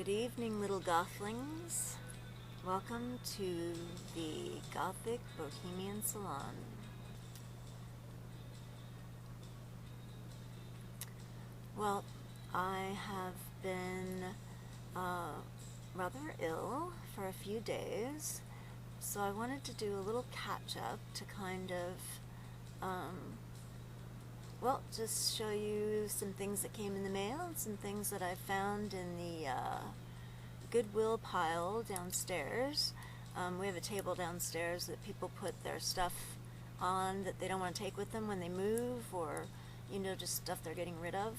Good evening, little Gothlings. Welcome to the Gothic Bohemian Salon. Well, I have been rather ill for a few days, so I wanted to do a little catch-up to kind of, well, just show you some things that came in the mail and some things that I found in the Goodwill pile downstairs. We have a table downstairs that people put their stuff on that they don't want to take with them when they move, or just stuff they're getting rid of,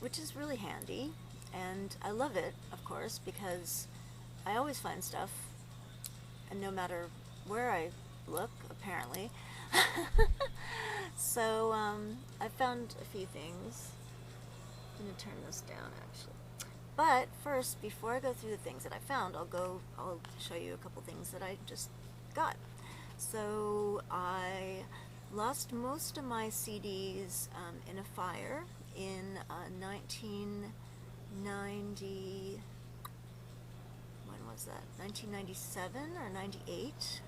which is really handy. And I love it, of course, because I always find stuff, and no matter where I look, apparently. So I found a few things. I'm going to turn this down, actually. But first, before I go through the things that I found, I'll show you a couple things that I just got. So I lost most of my CDs in a fire in 1990, when was that? 1997 or 98.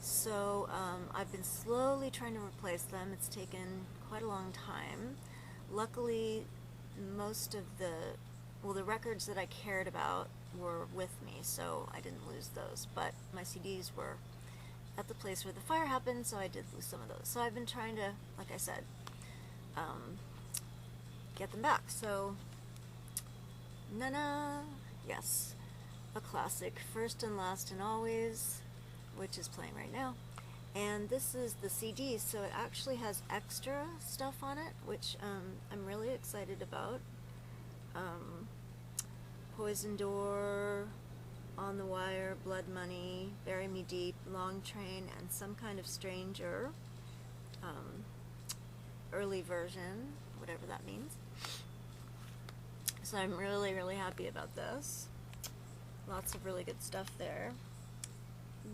So I've been slowly trying to replace them. It's taken quite a long time. Luckily, most of the records that I cared about were with me, so I didn't lose those. But my CDs were at the place where the fire happened, so I did lose some of those. So I've been trying to, like I said, get them back. So, Nana, yes, a classic, First and Last and Always, which is playing right now. And this is the CD, so it actually has extra stuff on it, which I'm really excited about. Poison Door, On the Wire, Blood Money, Bury Me Deep, Long Train, and Some Kind of Stranger, early version, whatever that means. So I'm really, really happy about this. Lots of really good stuff there.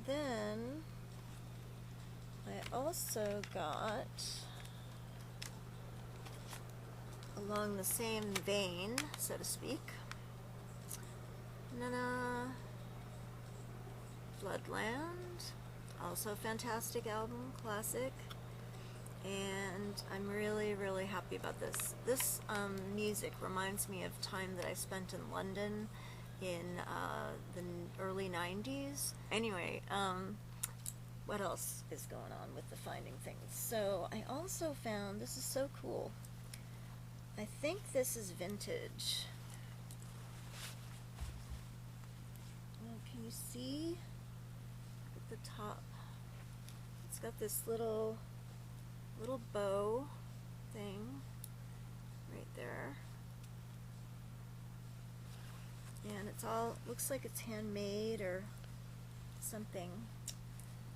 Then I also got, along the same vein, so to speak, Nana, Floodland, also a fantastic album, classic, and I'm really, really happy about this. This music reminds me of time that I spent in London in the early 90s. Anyway, what else is going on with the finding things? So I also found, this is so cool, I think this is vintage. Can you see at the top? It's got this little bow thing right there, and it's all, looks like it's handmade or something,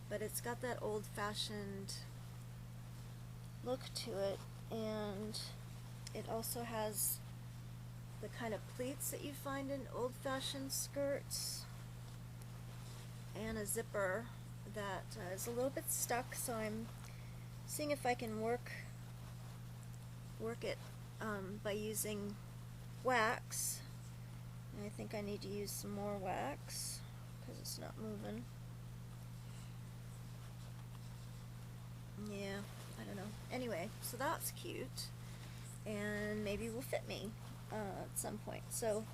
but it's got that old-fashioned look to it, and it also has the kind of pleats that you find in old-fashioned skirts, and a zipper that is a little bit stuck, so I'm seeing if I can work it by using wax. And I think I need to use some more wax because it's not moving. Yeah, I don't know. Anyway, so that's cute, and maybe will fit me at some point. So I'm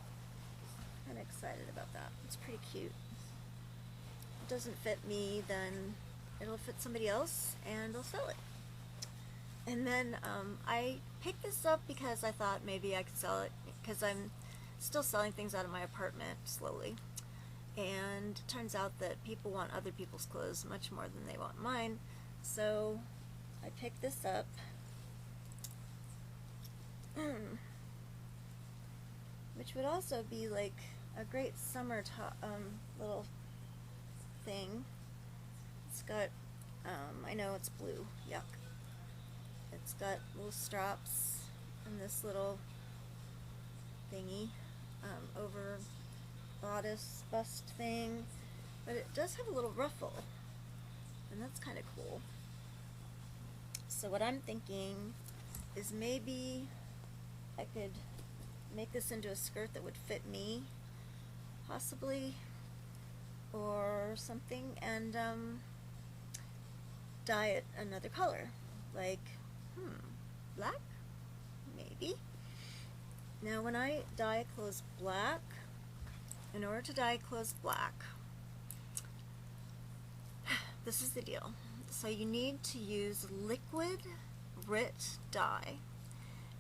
kind of excited about that. It's pretty cute. If it doesn't fit me, then it'll fit somebody else, and I'll sell it. And then I picked this up because I thought maybe I could sell it, because I'm still selling things out of my apartment slowly, and it turns out that people want other people's clothes much more than they want mine. So I picked this up. Which would also be like a great summer little thing. It's got, I know it's blue, yuck. It's got little straps and this little thingy, over bodice bust thing, but it does have a little ruffle, and that's kind of cool. So what I'm thinking is maybe I could make this into a skirt that would fit me, possibly, or something, and dye it another color, like black, maybe. Now when I dye clothes black, in order to dye clothes black, this is the deal. So you need to use liquid RIT dye,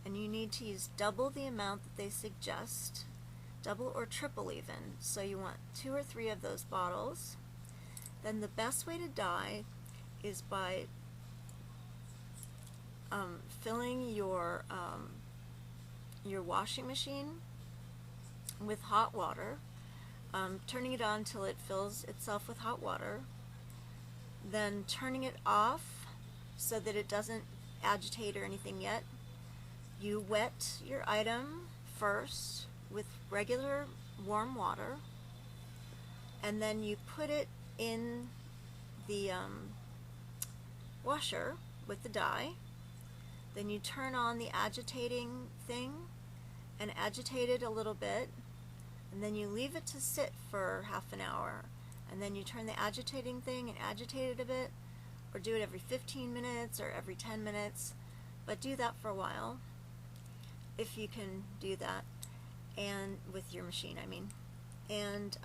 and you need to use double the amount that they suggest, double or triple even. So you want 2 or 3 of those bottles. Then the best way to dye is by filling your washing machine with hot water, turning it on until it fills itself with hot water, then turning it off so that it doesn't agitate or anything yet. You wet your item first with regular warm water, and then you put it in the washer with the dye. Then you turn on the agitating thing and agitate it a little bit, and then you leave it to sit for half an hour, and then you turn the agitating thing and agitate it a bit, or do it every 15 minutes or every 10 minutes, but do that for a while if you can do that, and with your machine, I mean. And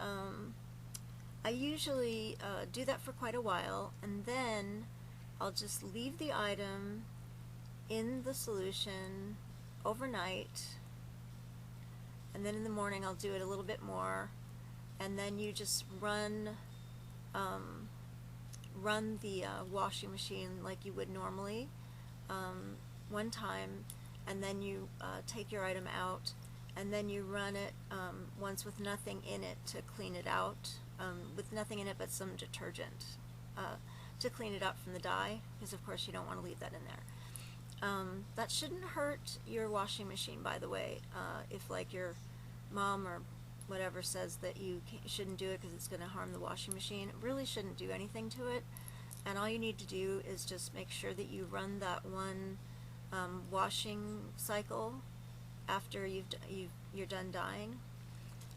I usually do that for quite a while, and then I'll just leave the item in the solution overnight, and then in the morning I'll do it a little bit more, and then you just run the washing machine like you would normally one time, and then you take your item out, and then you run it once with nothing in it to clean it out, with nothing in it but some detergent to clean it out from the dye, because of course you don't want to leave that in there. That shouldn't hurt your washing machine, by the way. If like your mom or whatever says that you shouldn't do it because it's going to harm the washing machine, it really shouldn't do anything to it. And all you need to do is just make sure that you run that one washing cycle after you're done dyeing.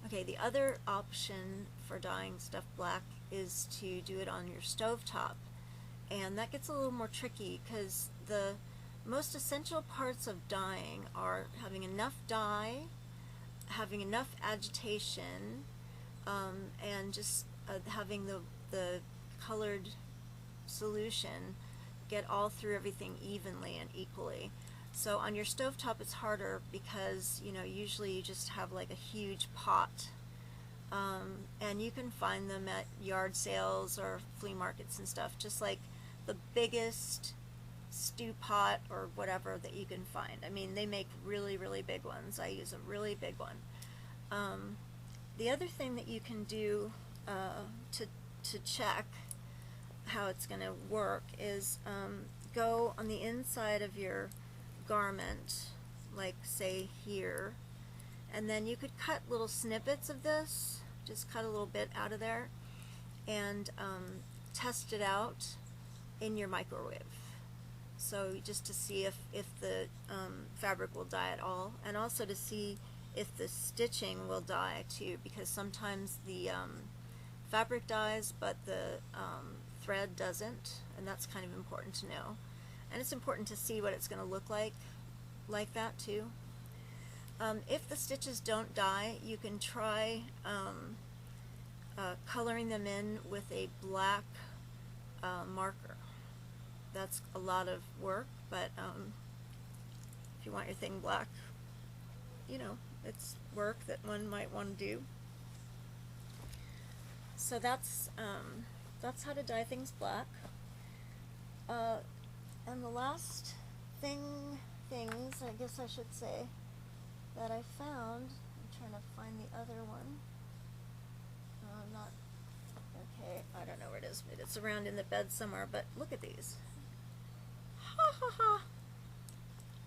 Okay, the other option for dyeing stuff black is to do it on your stove top, and that gets a little more tricky because the most essential parts of dyeing are having enough dye, having enough agitation, and just having the colored solution get all through everything evenly and equally. So on your stovetop it's harder because, you know, usually you just have like a huge pot, and you can find them at yard sales or flea markets and stuff, just like the biggest stew pot or whatever that you can find. I mean, they make really, really big ones. I use a really big one. The other thing that you can do to check how it's going to work is go on the inside of your garment, like say here, and then you could cut little snippets of this, just cut a little bit out of there, and test it out in your microwave. So just to see if the fabric will dye at all, and also to see if the stitching will dye too, because sometimes the fabric dyes but the thread doesn't, and that's kind of important to know. And it's important to see what it's going to look like that too. If the stitches don't dye, you can try coloring them in with a black marker. That's a lot of work, but if you want your thing black, you know, it's work that one might want to do. So that's how to dye things black. And the last things, I guess I should say, that I found, I'm trying to find the other one. Okay, I don't know where it is, but it's around in the bed somewhere, but look at these. Ha ha ha!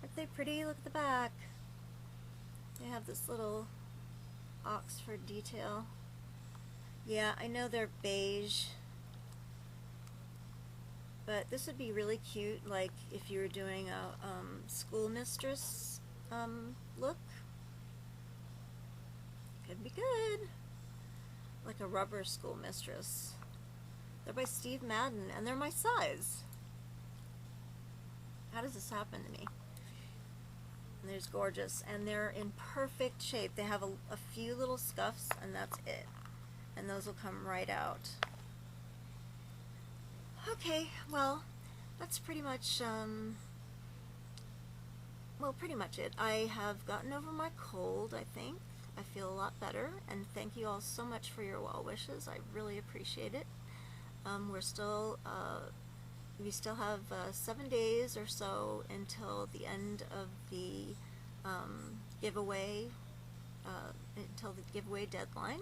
Aren't they pretty? Look at the back. They have this little Oxford detail. Yeah, I know they're beige, but this would be really cute, like if you were doing a schoolmistress look. Could be good. like a rubber schoolmistress. They're by Steve Madden, and they're my size. How does this happen to me? And there's gorgeous, and they're in perfect shape. They have a few little scuffs, and that's it. And those will come right out. Okay, well, that's pretty much, pretty much it. I have gotten over my cold, I think. I feel a lot better, and thank you all so much for your well wishes. I really appreciate it. We still have 7 days or so until the end of the giveaway, until the giveaway deadline,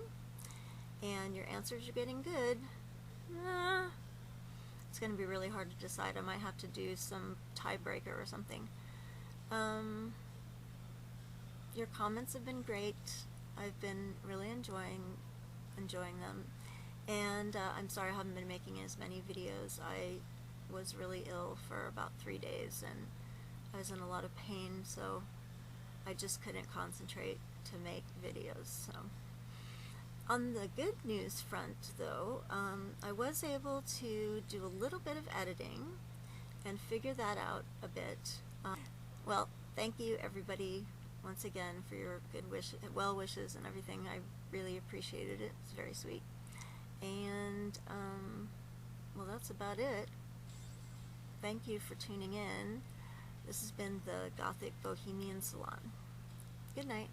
and your answers are getting good. It's going to be really hard to decide. I might have to do some tiebreaker or something. Your comments have been great. I've been really enjoying them, and I'm sorry I haven't been making as many videos. I was really ill for about 3 days, and I was in a lot of pain, so I just couldn't concentrate to make videos. So on the good news front, though, I was able to do a little bit of editing and figure that out a bit. Well, thank you everybody once again for your good well wishes and everything. I really appreciated it. It's very sweet. And well, that's about it. Thank you for tuning in. This has been the Gothic Bohemian Salon. Good night.